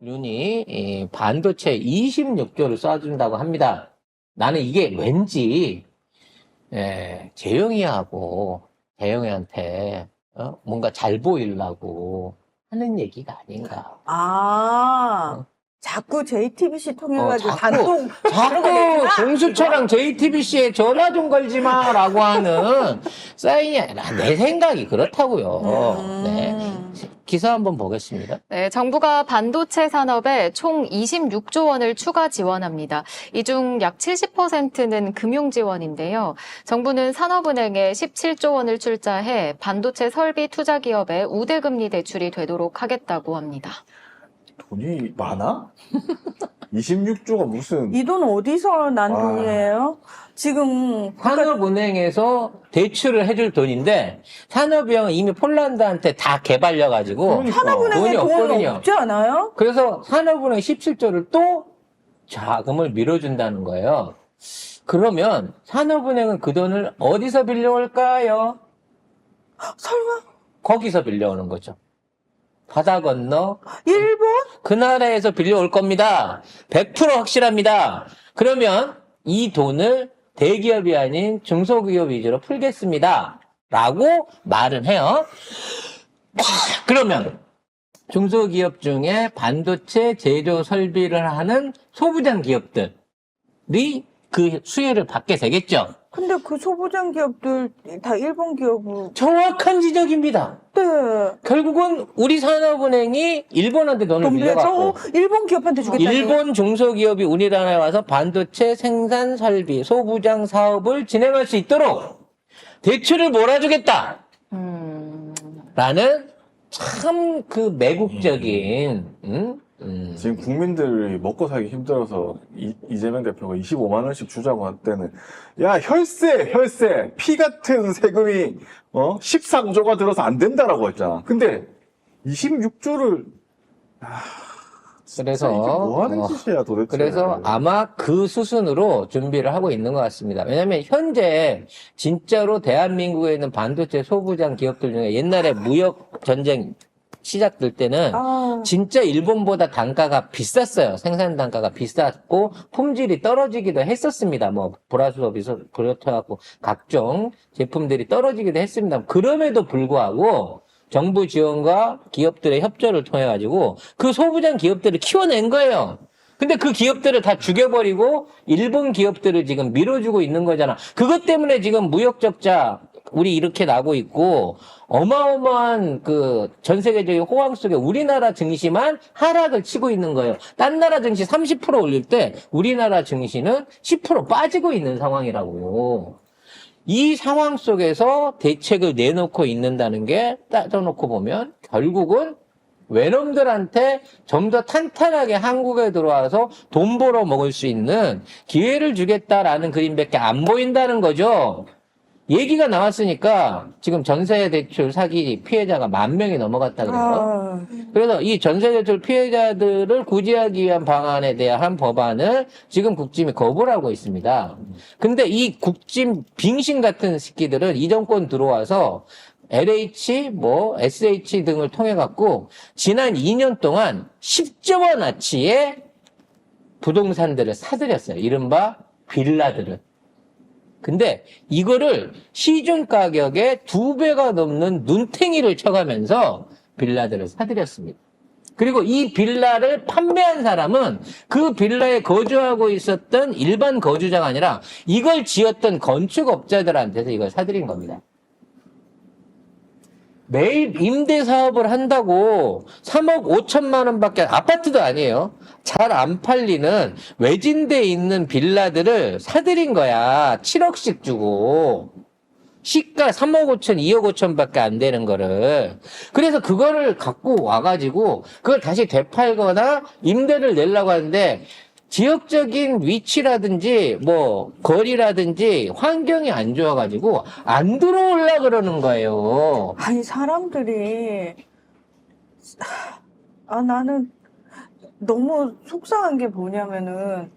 윤이 이 반도체 26조를 쏴준다고 합니다. 나는 이게 왠지 재영이하고 재영이한테 뭔가 잘 보이려고 하는 얘기가 아닌가. 자꾸 JTBC 통해가지고 자꾸 단독 자꾸 공수처랑 JTBC에 전화 좀 걸지 마라고 하는 사인이 아니라 내 생각이 그렇다고요. 네. 기사 한번 보겠습니다. 네, 정부가 반도체 산업에 총 26조 원을 추가 지원합니다. 이 중 약 70%는 금융 지원인데요. 정부는 산업은행에 17조 원을 출자해 반도체 설비 투자 기업의 우대금리 대출이 되도록 하겠다고 합니다. 돈이 많아? 26조가 무슨 이 돈 어디서 난 돈이에요? 지금 산업은행에서 대출을 해줄 돈인데 산업은행은 이미 폴란드한테 다 개발려가지고 그러니까. 산업은행에 돈이 돈 없거든요. 없지 않아요? 그래서 산업은행 17조를 또 자금을 밀어준다는 거예요. 그러면 산업은행은 그 돈을 어디서 빌려올까요? 설마 거기서 빌려오는 거죠. 바다 건너 일본? 그 나라에서 빌려올 겁니다. 100% 확실합니다. 그러면 이 돈을 대기업이 아닌 중소기업 위주로 풀겠습니다. 라고 말은 해요. 그러면 중소기업 중에 반도체 제조 설비를 하는 소부장 기업들이 그 수혜를 받게 되겠죠. 근데 그 소부장 기업들 다 일본 기업으로. 정확한 지적입니다. 네. 결국은 우리 산업은행이 일본한테 돈을 돈 빌려갖고 빌려서 일본 기업한테 주겠다는. 일본 중소기업이 우리나라에 와서 반도체 생산 설비 소부장 사업을 진행할 수 있도록 대출을 몰아주겠다. 라는 참 그 매국적인 지금 국민들이 먹고 살기 힘들어서 이재명 대표가 25만 원씩 주자고 할 때는 야 혈세 피 같은 세금이 13조가 들어서 안 된다라고 했잖아. 근데 26조를 그래서 이게 뭐 하는 짓이야 도대체. 그래서 아마 그 수순으로 준비를 하고 있는 것 같습니다. 왜냐하면 현재 진짜로 대한민국에 있는 반도체 소부장 기업들 중에 옛날에 무역 전쟁 시작될 때는 진짜 일본보다 단가가 비쌌어요. 생산 단가가 비쌌고 품질이 떨어지기도 했었습니다. 뭐 보라수업이 그렇다고 각종 제품들이 떨어지기도 했습니다. 그럼에도 불구하고 정부 지원과 기업들의 협조를 통해 가지고 그 소부장 기업들을 키워낸 거예요. 근데 그 기업들을 다 죽여버리고 일본 기업들을 지금 밀어주고 있는 거잖아. 그것 때문에 지금 무역 적자 우리 이렇게 나고 있고 어마어마한 그 전 세계적인 호황 속에 우리나라 증시만 하락을 치고 있는 거예요. 딴 나라 증시 30% 올릴 때 우리나라 증시는 10% 빠지고 있는 상황이라고요. 이 상황 속에서 대책을 내놓고 있는다는 게 따져놓고 보면 결국은 외놈들한테 좀 더 탄탄하게 한국에 들어와서 돈 벌어 먹을 수 있는 기회를 주겠다라는 그림밖에 안 보인다는 거죠. 얘기가 나왔으니까 지금 전세대출 사기 피해자가 10,000명이 넘어갔다 그래요. 그래서 이 전세대출 피해자들을 구제하기 위한 방안에 대한 법안을 지금 국짐이 거부를 하고 있습니다. 근데 이 국짐 빙신 같은 새끼들은 이 정권 들어와서 LH, SH 등을 통해 갖고 지난 2년 동안 10조 원 어치의 부동산들을 사들였어요. 이른바 빌라들을. 근데 이거를 시중 가격의 2배가 넘는 눈탱이를 쳐가면서 빌라들을 사들였습니다. 그리고 이 빌라를 판매한 사람은 그 빌라에 거주하고 있었던 일반 거주자가 아니라 이걸 지었던 건축업자들한테서 이걸 사들인 겁니다. 매일 임대 사업을 한다고 3억 5천만 원밖에 아파트도 아니에요. 잘 안 팔리는 외진데 있는 빌라들을 사들인 거야. 7억씩 주고. 시가 3억 5천, 2억 5천밖에 안 되는 거를. 그래서 그거를 갖고 와가지고 그걸 다시 되팔거나 임대를 내려고 하는데 지역적인 위치라든지 거리라든지 환경이 안 좋아가지고 안 들어오려고 그러는 거예요. 아니 사람들이 나는 너무 속상한 게 뭐냐면은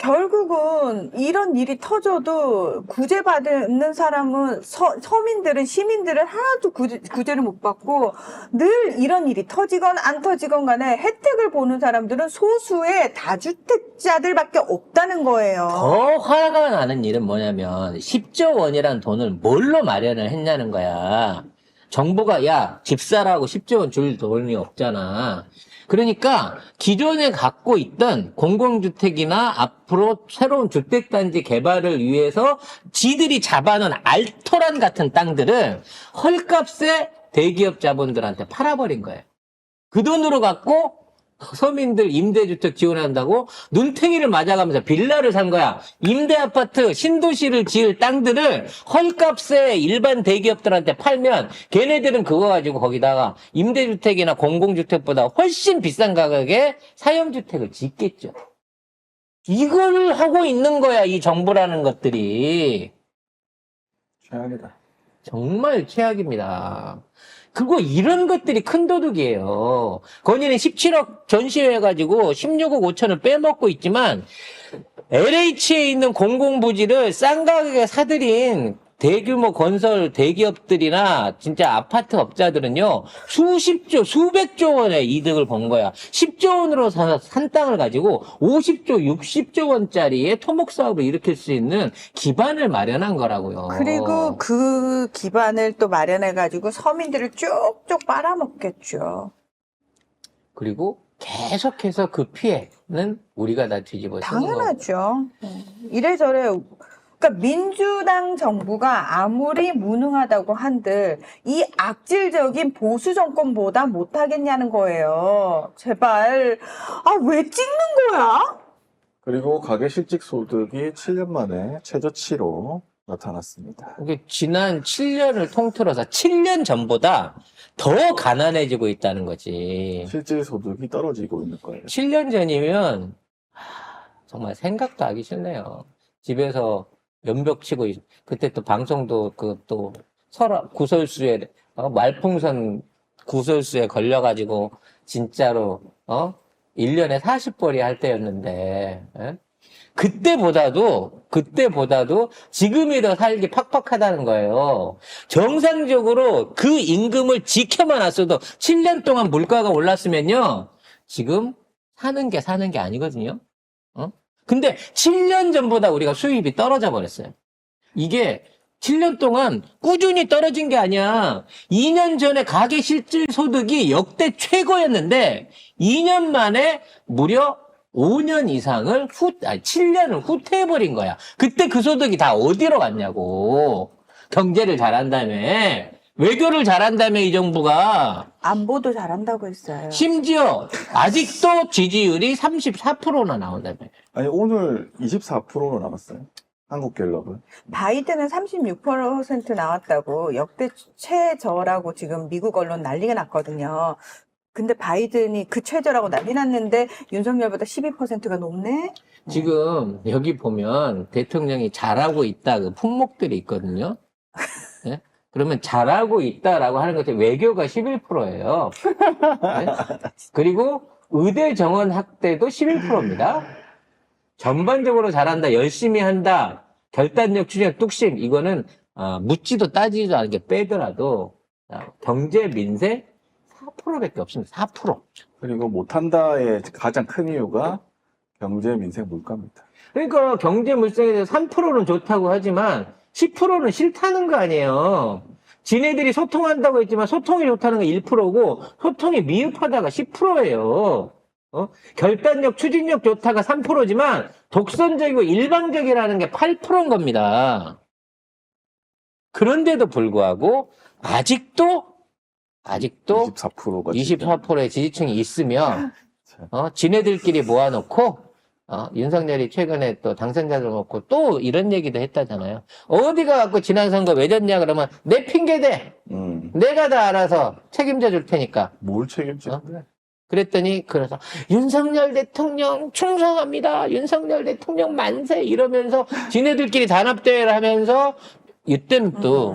결국은 이런 일이 터져도 구제받는 사람은 서민들은 시민들은 하나도 구제를 못 받고 늘 이런 일이 터지건 안 터지건 간에 혜택을 보는 사람들은 소수의 다주택자들밖에 없다는 거예요. 더 화가 나는 일은 뭐냐면 10조 원이란 돈을 뭘로 마련을 했냐는 거야. 정부가 야 집 사라고 10조 원 줄 돈이 없잖아. 그러니까 기존에 갖고 있던 공공주택이나 앞으로 새로운 주택단지 개발을 위해서 지들이 잡아놓은 알토란 같은 땅들을 헐값에 대기업 자본들한테 팔아버린 거예요. 그 돈으로 갖고 서민들 임대주택 지원한다고 눈탱이를 맞아가면서 빌라를 산 거야. 임대아파트 신도시를 지을 땅들을 헐값에 일반 대기업들한테 팔면 걔네들은 그거 가지고 거기다가 임대주택이나 공공주택보다 훨씬 비싼 가격에 사형주택을 짓겠죠. 이걸 하고 있는 거야, 이 정부라는 것들이. 최악이다. 정말 최악입니다. 그거 이런 것들이 큰 도둑이에요. 건의는 17억 전시해가지고 16억 5천을 빼먹고 있지만 LH에 있는 공공부지를 싼 가격에 사들인 대규모 건설 대기업들이나 진짜 아파트 업자들은요 수십조, 수백조 원의 이득을 본 거야. 10조 원으로 산 땅을 가지고 50조, 60조 원짜리의 토목 사업을 일으킬 수 있는 기반을 마련한 거라고요. 그리고 그 기반을 또 마련해가지고 서민들을 쭉쭉 빨아먹겠죠. 그리고 계속해서 그 피해는 우리가 다 뒤집어 쓰는 거고. 당연하죠. 이래저래. 그러니까 민주당 정부가 아무리 무능하다고 한들 이 악질적인 보수 정권보다 못하겠냐는 거예요. 제발. 아, 왜 찍는 거야? 그리고 가계실직소득이 7년 만에 최저치로 나타났습니다. 이게 지난 7년을 통틀어서 7년 전보다 더 가난해지고 있다는 거지. 실질소득이 떨어지고 있는 거예요. 7년 전이면 정말 생각도 하기 싫네요. 집에서 연벽 치고 그때 또 방송도 그 또 설화 구설수에 말풍선 구설수에 걸려가지고 진짜로 1년에 40벌이 할 때였는데 그때보다도 지금이 더 살기 팍팍하다는 거예요. 정상적으로 그 임금을 지켜만 놨어도 7년 동안 물가가 올랐으면요 지금 사는 게 아니거든요. 근데 7년 전보다 우리가 수입이 떨어져 버렸어요. 이게 7년 동안 꾸준히 떨어진 게 아니야. 2년 전에 가계 실질 소득이 역대 최고였는데 2년 만에 무려 5년 이상을 7년을 후퇴해버린 거야. 그때 그 소득이 다 어디로 갔냐고. 경제를 잘한다며. 외교를 잘한다며 이 정부가. 안보도 잘한다고 했어요. 심지어 아직도 지지율이 34%나 나온다며. 아니, 오늘 24%로 나왔어요. 한국갤럽은. 바이든은 36% 나왔다고 역대 최저라고 지금 미국 언론 난리가 났거든요. 근데 바이든이 그 최저라고 난리 났는데 윤석열보다 12%가 높네? 지금 여기 보면 대통령이 잘하고 있다 그 품목들이 있거든요. 네? 그러면 잘하고 있다라고 하는 것이 외교가 11%예요. 네? 그리고 의대 정원 확대도 11%입니다. 전반적으로 잘한다, 열심히 한다, 결단력, 추진력, 뚝심 이거는 묻지도 따지지도 않게 빼더라도 경제 민생 4%밖에 없습니다. 4%. 그리고 못한다의 가장 큰 이유가 경제, 민생, 물가입니다. 그러니까 경제 물성에 대해서 3%는 좋다고 하지만 10%는 싫다는 거 아니에요. 지네들이 소통한다고 했지만 소통이 좋다는 건 1%고 소통이 미흡하다가 10%예요. 결단력, 추진력 좋다가 3%지만 독선적이고 일방적이라는 게 8%인 겁니다. 그런데도 불구하고 아직도 24%가 24%의 지지층이 있으면 지네들끼리 모아놓고 윤석열이 최근에 또 당선자들 놓고 또 이런 얘기도 했다잖아요. 어디가 갖고 지난 선거 왜 졌냐 그러면 내 핑계대. 내가 다 알아서 책임져 줄 테니까. 뭘 책임져? 그랬더니 그래서 윤석열 대통령 충성합니다. 윤석열 대통령 만세 이러면서 지네들끼리 단합대회를 하면서 이때는 또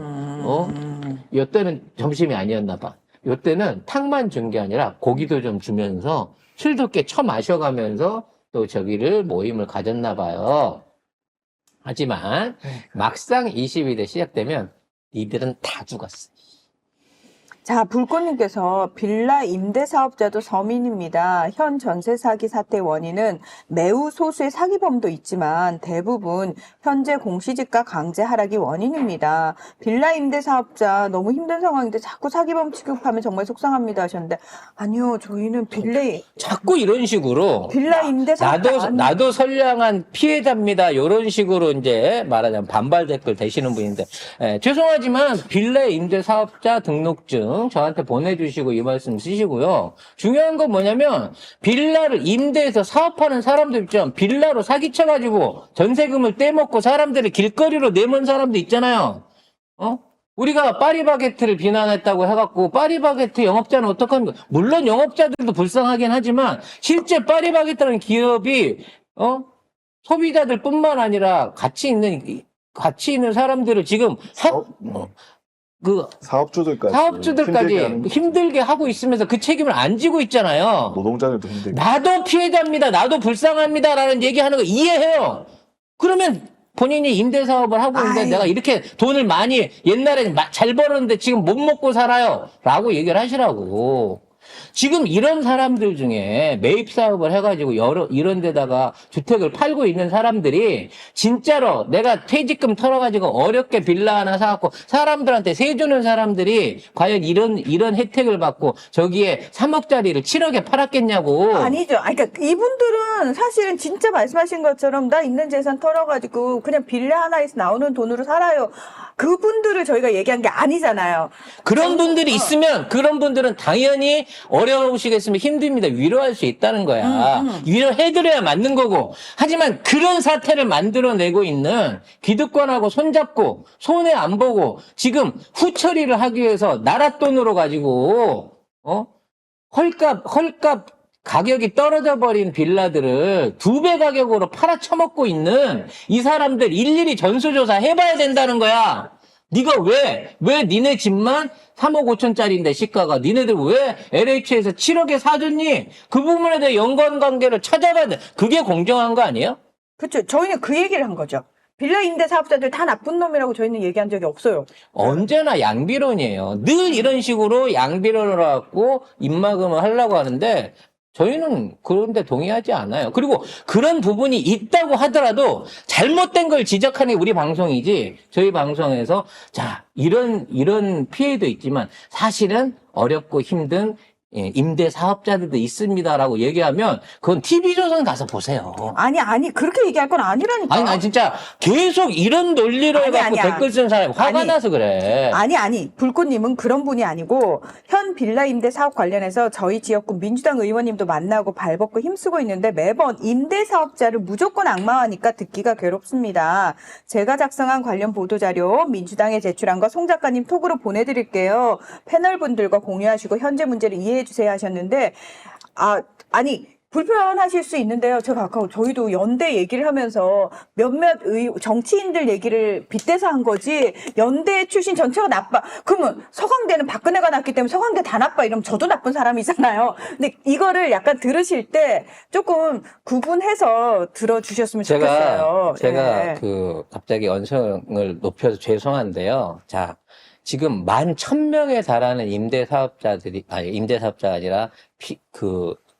이때는 점심이 아니었나 봐. 이때는 탕만 준 게 아니라 고기도 좀 주면서 술도 꽤 처 마셔가면서 또 저기를 모임을 가졌나 봐요. 하지만 막상 22대 시작되면 니들은 다 죽었어. 자, 불꽃님께서 빌라 임대 사업자도 서민입니다. 현 전세 사기 사태 원인은 매우 소수의 사기범도 있지만 대부분 현재 공시지가 강제 하락이 원인입니다. 빌라 임대 사업자 너무 힘든 상황인데 자꾸 사기범 취급하면 정말 속상합니다 하셨는데 아니요, 저희는 자꾸 이런 식으로 빌라 임대 사업자 나도 선량한 피해자입니다. 이런 식으로 이제 말하자면 반발 댓글 대시는 분인데 죄송하지만 빌라 임대 사업자 등록증 저한테 보내주시고 이 말씀 쓰시고요. 중요한 건 뭐냐면 빌라를 임대해서 사업하는 사람들 있잖아요. 빌라로 사기쳐가지고 전세금을 떼먹고 사람들을 길거리로 내몬 사람도 있잖아요. 우리가 파리바게트를 비난했다고 해갖고 파리바게트 영업자는 어떡합니까? 물론 영업자들도 불쌍하긴 하지만 실제 파리바게트라는 기업이 소비자들 뿐만 아니라 같이 있는 사람들을 지금 사업주들까지 힘들게 하고 있으면서 그 책임을 안 지고 있잖아요. 노동자들도 힘들게. 나도 피해자입니다. 나도 불쌍합니다라는 얘기하는 거 이해해요. 그러면 본인이 임대사업을 하고 있는데 내가 이렇게 돈을 많이 옛날에 잘 벌었는데 지금 못 먹고 살아요. 라고 얘기를 하시라고. 지금 이런 사람들 중에 매입 사업을 해가지고 이런 데다가 주택을 팔고 있는 사람들이 진짜로 내가 퇴직금 털어가지고 어렵게 빌라 하나 사갖고 사람들한테 세 주는 사람들이 과연 이런 혜택을 받고 저기에 3억짜리를 7억에 팔았겠냐고. 아니죠. 그러니까 이분들은 사실은 진짜 말씀하신 것처럼 나 있는 재산 털어가지고 그냥 빌라 하나에서 나오는 돈으로 살아요. 그분들을 저희가 얘기한 게 아니잖아요. 그런 분들이 있으면 그런 분들은 당연히 어려우시겠으면 힘듭니다. 위로할 수 있다는 거야. 위로해드려야 맞는 거고. 하지만 그런 사태를 만들어내고 있는 기득권하고 손잡고 손해 안 보고 지금 후처리를 하기 위해서 나라 돈으로 가지고 헐값 가격이 떨어져 버린 빌라들을 2배 가격으로 팔아쳐먹고 있는 이 사람들 일일이 전수조사 해봐야 된다는 거야. 네가 왜 니네 집만 3억 5천짜리인데 시가가 니네들 왜 LH에서 7억에 사줬니? 그 부분에 대해 연관관계를 찾아봐야 돼. 그게 공정한 거 아니에요? 그렇죠. 저희는 그 얘기를 한 거죠. 빌라 임대 사업자들 다 나쁜 놈이라고 저희는 얘기한 적이 없어요. 언제나 양비론이에요. 늘 이런 식으로 양비론을 갖고 입막음을 하려고 하는데 저희는 그런데 동의하지 않아요. 그리고 그런 부분이 있다고 하더라도 잘못된 걸 지적하는 게 우리 방송이지 저희 방송에서 자 이런 피해도 있지만 사실은 어렵고 힘든 임대 사업자들도 있습니다라고 얘기하면 그건 TV조선 가서 보세요. 아니 그렇게 얘기할 건 아니라니까. 아니 나진짜 계속 이런 논리를 갖고 댓글 쓰는 사람이 화가 나서 그래. 아니 불꽃님은 그런 분이 아니고 현 빌라 임대 사업 관련해서 저희 지역구 민주당 의원님도 만나고 발벗고 힘쓰고 있는데 매번 임대 사업자를 무조건 악마화하니까 듣기가 괴롭습니다. 제가 작성한 관련 보도자료 민주당에 제출한 거 송 작가님 톡으로 보내드릴게요. 패널분들과 공유하시고 현재 문제를 이해해 주세요 하셨는데 아니 불편하실 수 있는데요. 제가 아까 저희도 연대 얘기를 하면서 몇몇 정치인들 얘기를 빗대서 한 거지 연대 출신 전체가 나빠. 그러면 서강대는 박근혜가 났기 때문에 서강대 다 나빠 이러면 저도 나쁜 사람이잖아요. 근데 이거를 약간 들으실 때 조금 구분해서 들어주셨으면 좋겠어요. 제가 갑자기 언성을 높여서 죄송한데요. 자. 지금 11,000명에 달하는 임대사업자가 아니라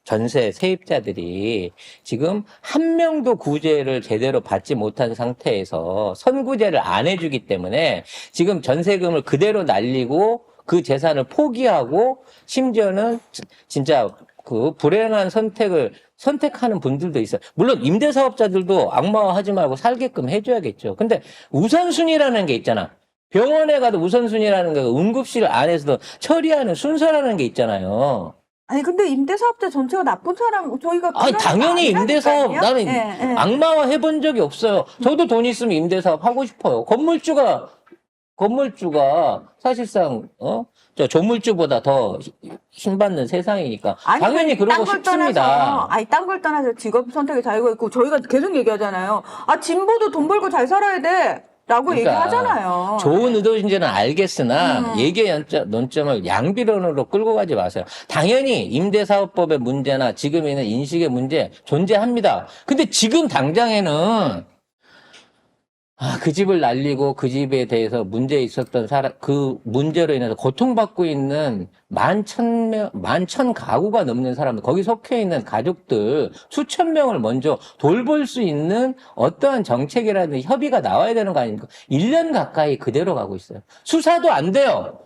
전세 세입자들이 지금 한 명도 구제를 제대로 받지 못한 상태에서 선구제를 안 해주기 때문에 지금 전세금을 그대로 날리고 그 재산을 포기하고 심지어는 진짜 불행한 선택하는 분들도 있어요. 물론 임대사업자들도 악마화하지 말고 살게끔 해줘야겠죠. 근데 우선순위라는 게 있잖아. 병원에 가도 우선순위라는 게 응급실 안에서도 처리하는 순서라는 게 있잖아요. 아니 근데 임대사업자 전체가 나쁜 사람 저희가 당연히 임대사업 나는 악마화 해본 적이 없어요. 저도 돈 있으면 임대사업 하고 싶어요. 건물주가 사실상 저 조물주보다 더 힘받는 세상이니까 당연히 그러고 싶습니다. 딴 걸 떠나서 직업 선택의 자유가 있고 저희가 계속 얘기하잖아요. 진보도 돈 벌고 잘 살아야 돼. 라고 그러니까 얘기하잖아요. 좋은 의도인지는 알겠으나 얘기의 논점을 양비론으로 끌고 가지 마세요. 당연히 임대사업법의 문제나 지금 있는 인식의 문제 존재합니다. 근데 지금 당장에는 그 집을 날리고 그 집에 대해서 문제 있었던 사람, 그 문제로 인해서 고통받고 있는 11,000 가구가 넘는 사람들, 거기 속해 있는 가족들 수천 명을 먼저 돌볼 수 있는 어떠한 정책이라든지 협의가 나와야 되는 거 아닙니까? 1년 가까이 그대로 가고 있어요. 수사도 안 돼요.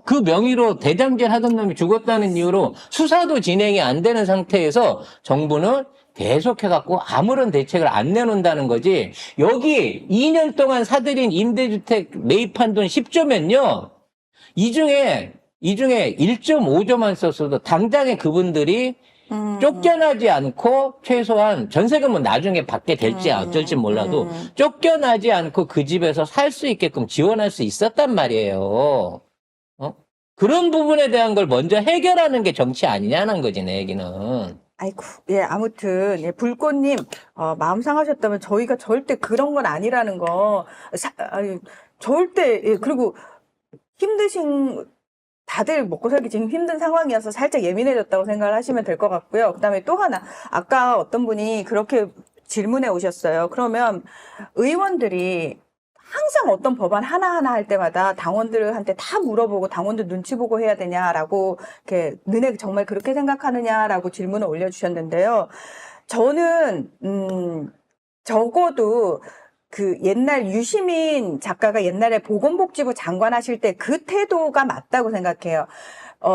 그 명의로 대장질 하던 놈이 죽었다는 이유로 수사도 진행이 안 되는 상태에서 정부는 계속해갖고 아무런 대책을 안 내놓는다는 거지. 여기 2년 동안 사들인 임대주택 매입한 돈 10조면요. 이 중에 1.5조만 썼어도 당장에 그분들이 쫓겨나지 않고 최소한 전세금은 나중에 받게 될지 어쩔지 몰라도 쫓겨나지 않고 그 집에서 살 수 있게끔 지원할 수 있었단 말이에요. 그런 부분에 대한 걸 먼저 해결하는 게 정치 아니냐는 거지, 내 얘기는. 아이고, 예, 아무튼, 예, 불꽃님, 마음 상하셨다면 저희가 절대 그런 건 아니라는 거, 절대, 예, 그리고 다들 먹고 살기 지금 힘든 상황이어서 살짝 예민해졌다고 생각을 하시면 될 것 같고요. 그 다음에 또 하나, 아까 어떤 분이 그렇게 질문해 오셨어요. 그러면 의원들이 항상 어떤 법안 하나하나 할 때마다 당원들한테 다 물어보고 당원들 눈치 보고 해야 되냐라고, 이렇게, 너네 정말 그렇게 생각하느냐라고 질문을 올려주셨는데요. 저는, 적어도 그 옛날 유시민 작가가 옛날에 보건복지부 장관 하실 때 그 태도가 맞다고 생각해요.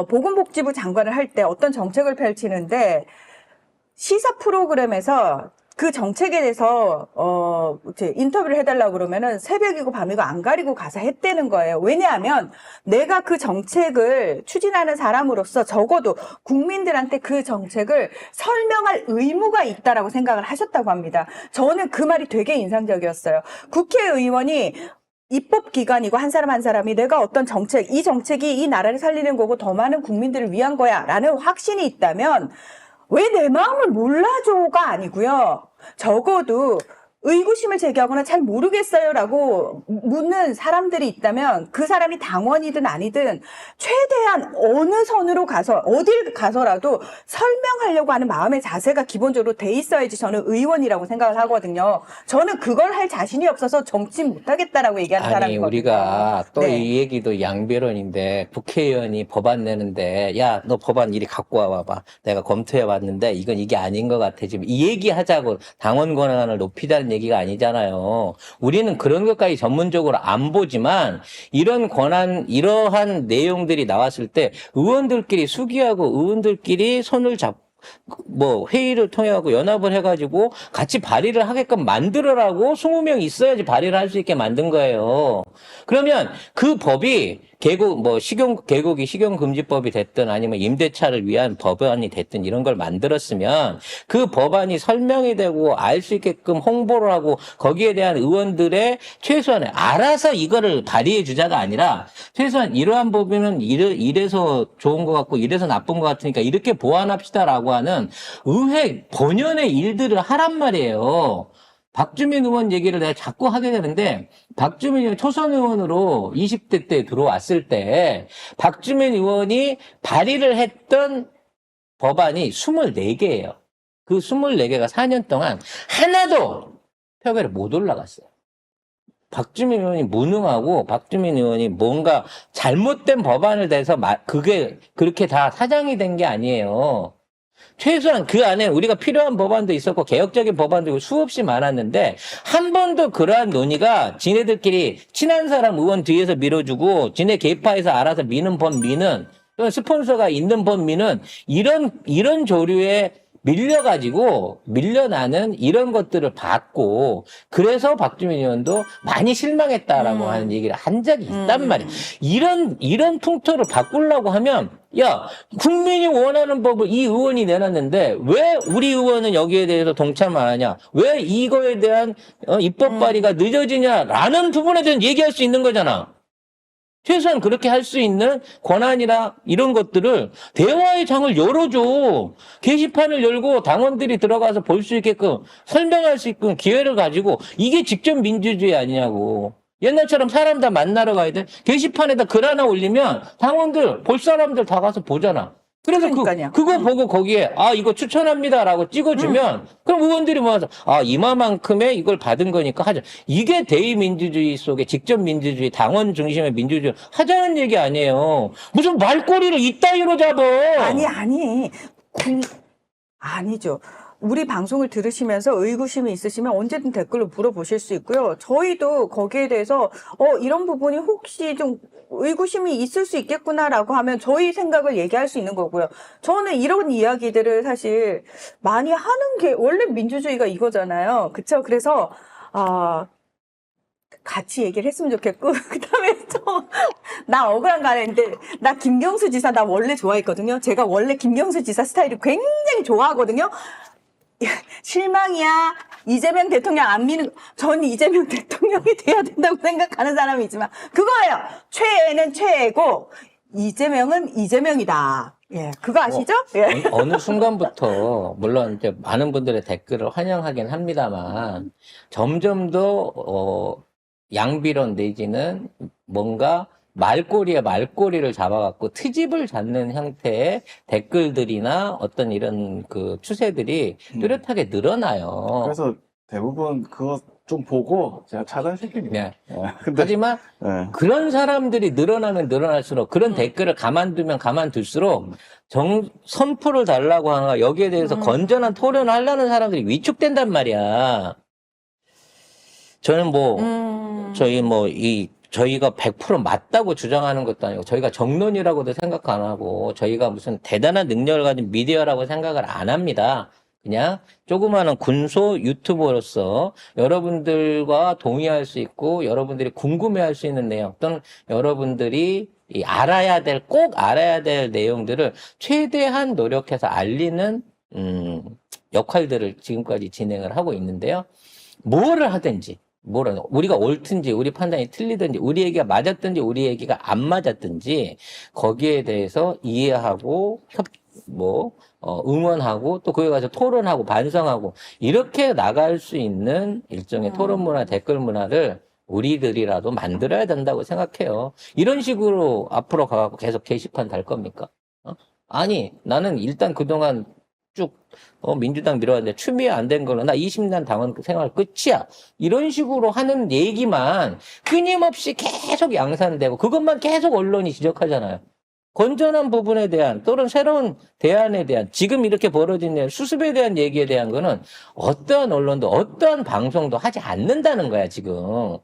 보건복지부 장관을 할 때 어떤 정책을 펼치는데 시사 프로그램에서 그 정책에 대해서 이제 인터뷰를 해달라고 그러면은 새벽이고 밤이고 안 가리고 가서 했다는 거예요. 왜냐하면 내가 그 정책을 추진하는 사람으로서 적어도 국민들한테 그 정책을 설명할 의무가 있다라고 생각을 하셨다고 합니다. 저는 그 말이 되게 인상적이었어요. 국회의원이 입법기관이고 한 사람 한 사람이 내가 어떤 정책, 이 정책이 이 나라를 살리는 거고 더 많은 국민들을 위한 거야 라는 확신이 있다면 왜 내 마음을 몰라줘가 아니고요. 적어도 의구심을 제기하거나 잘 모르겠어요라고 묻는 사람들이 있다면 그 사람이 당원이든 아니든 최대한 어느 선으로 가서 어딜 가서라도 설명하려고 하는 마음의 자세가 기본적으로 돼 있어야지 저는 의원이라고 생각을 하거든요. 저는 그걸 할 자신이 없어서 정치 못하겠다라고 얘기하는 사람이거든요. 우리가 또 네. 이 얘기도 양비론인데 국회의원이 법안 내는데 야, 너 법안 이리 갖고 와봐. 내가 검토해봤는데 이게 아닌 것 같아. 지금 이 얘기하자고 당원 권한을 높이자는 얘기가 아니잖아요. 우리는 그런 것까지 전문적으로 안 보지만 이러한 내용들이 나왔을 때 의원들끼리 수기하고 의원들끼리 손을 잡고 회의를 통해가고 연합을 해가지고 같이 발의를 하게끔 만들어라고 20명 있어야지 발의를 할 수 있게 만든 거예요. 그러면 그 법이 계곡이 식용금지법이 됐든 아니면 임대차를 위한 법안이 됐든 이런 걸 만들었으면 그 법안이 설명이 되고 알 수 있게끔 홍보를 하고 거기에 대한 의원들의 최소한의 알아서 이거를 발의해 주자가 아니라 최소한 이러한 법에는 이래서 좋은 것 같고 이래서 나쁜 것 같으니까 이렇게 보완합시다라고 하는 의회 본연의 일들을 하란 말이에요. 박주민 의원 얘기를 내가 자꾸 하게 되는데 박주민 의원 초선 의원으로 20대 때 들어왔을 때 박주민 의원이 발의를 했던 법안이 24개예요. 그 24개가 4년 동안 하나도 표결에 못 올라갔어요. 박주민 의원이 무능하고 박주민 의원이 뭔가 잘못된 법안을 대해서 그게 그렇게 다 사장이 된 게 아니에요. 최소한 그 안에 우리가 필요한 법안도 있었고 개혁적인 법안도 수없이 많았는데 한 번도 그러한 논의가 지네들끼리 친한 사람 의원 뒤에서 밀어주고 지네 계파에서 알아서 미는 법 미는 또는 스폰서가 있는 법 미는 이런 조류의 밀려나는 이런 것들을 봤고, 그래서 박주민 의원도 많이 실망했다라고 하는 얘기를 한 적이 있단 말이에요. 이런 풍토를 바꾸려고 하면, 야, 국민이 원하는 법을 이 의원이 내놨는데, 왜 우리 의원은 여기에 대해서 동참 안 하냐? 왜 이거에 대한 입법 발의가 늦어지냐라는 부분에 대해서 얘기할 수 있는 거잖아. 최소한 그렇게 할 수 있는 권한이나 이런 것들을 대화의 장을 열어줘. 게시판을 열고 당원들이 들어가서 볼 수 있게끔 설명할 수 있게끔 기회를 가지고 이게 직접 민주주의 아니냐고. 옛날처럼 사람 다 만나러 가야 돼. 게시판에다 글 하나 올리면 당원들, 볼 사람들 다 가서 보잖아. 그래서 그러니까요. 그거 보고 거기에 이거 추천합니다라고 찍어주면 그럼 의원들이 모아서 이마만큼의 이걸 받은 거니까 하자. 이게 대의민주주의 속에 직접 민주주의, 당원 중심의 민주주의 하자는 얘기 아니에요. 무슨 말꼬리를 이따위로 잡아. 아니. 아니죠. 우리 방송을 들으시면서 의구심이 있으시면 언제든 댓글로 물어보실 수 있고요. 저희도 거기에 대해서 이런 부분이 혹시 좀 의구심이 있을 수 있겠구나라고 하면 저희 생각을 얘기할 수 있는 거고요. 저는 이런 이야기들을 사실 많이 하는 게 원래 민주주의가 이거잖아요. 그쵸? 그래서 같이 얘기를 했으면 좋겠고 그다음에 나 억울한 거 하나 있는데 나 김경수 지사 나 원래 좋아했거든요. 제가 원래 김경수 지사 스타일을 굉장히 좋아하거든요. 실망이야. 이재명 대통령 안 미는, 전 이재명 대통령이 돼야 된다고 생각하는 사람이지만, 그거예요. 최애는 최애고, 이재명은 이재명이다. 예, 그거 아시죠? 예. 어느 순간부터, 물론 이제 많은 분들의 댓글을 환영하긴 합니다만, 점점 더, 양비론 내지는 뭔가 말꼬리에 말꼬리를 잡아갖고 트집을 잡는 형태의 댓글들이나 어떤 이런 그 추세들이 뚜렷하게 늘어나요. 그래서 대부분 그거 좀 보고 제가 차단시킵니다. 네. 근데 하지만 그런 사람들이 늘어나면 늘어날수록 그런 댓글을 가만두면 가만둘수록 선풀을 달라고 하나 여기에 대해서 건전한 토론을 하려는 사람들이 위축된단 말이야. 저는 저희가 100% 맞다고 주장하는 것도 아니고 저희가 정론이라고도 생각 안 하고 저희가 무슨 대단한 능력을 가진 미디어라고 생각을 안 합니다. 그냥 조그마한 군소 유튜버로서 여러분들과 동의할 수 있고 여러분들이 궁금해할 수 있는 내용 또는 여러분들이 꼭 알아야 될 내용들을 최대한 노력해서 알리는 역할들을 지금까지 진행을 하고 있는데요. 뭐를 하든지 우리가 옳든지 우리 판단이 틀리든지 우리 얘기가 맞았든지 우리 얘기가 안 맞았든지 거기에 대해서 이해하고 응원하고 또 거기 가서 토론하고 반성하고 이렇게 나갈 수 있는 일종의 토론 문화, 댓글 문화를 우리들이라도 만들어야 된다고 생각해요. 이런 식으로 앞으로 가고 계속 게시판 달 겁니까? 아니, 나는 일단 그동안 쭉 민주당 밀어왔는데 추미애 안 된 거는 나 20년 당원 생활 끝이야. 이런 식으로 하는 얘기만 끊임없이 계속 양산되고 그것만 계속 언론이 지적하잖아요. 건전한 부분에 대한 또는 새로운 대안에 대한 지금 이렇게 벌어진 일, 수습에 대한 얘기에 대한 거는 어떠한 언론도 어떠한 방송도 하지 않는다는 거야 지금.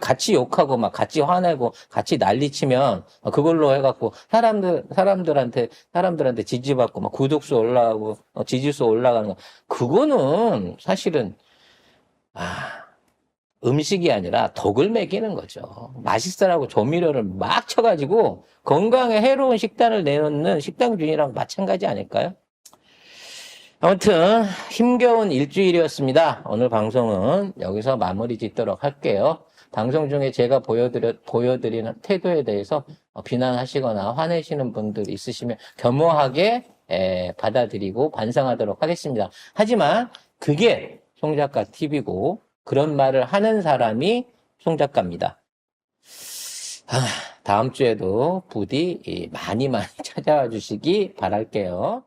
같이 욕하고 막 같이 화내고 같이 난리치면 그걸로 해갖고 사람들한테 지지받고 막 구독수 올라가고 지지수 올라가는 거 그거는 사실은 음식이 아니라 덕을 먹이는 거죠. 맛있어라고 조미료를 막 쳐가지고 건강에 해로운 식단을 내놓는 식당주의랑 마찬가지 아닐까요? 아무튼 힘겨운 일주일이었습니다. 오늘 방송은 여기서 마무리 짓도록 할게요. 방송 중에 제가 보여드리는 태도에 대해서 비난하시거나 화내시는 분들 있으시면 겸허하게 받아들이고 반성하도록 하겠습니다. 하지만 그게 송작가 TV고 그런 말을 하는 사람이 송작가입니다. 다음 주에도 부디 많이 찾아와 주시기 바랄게요.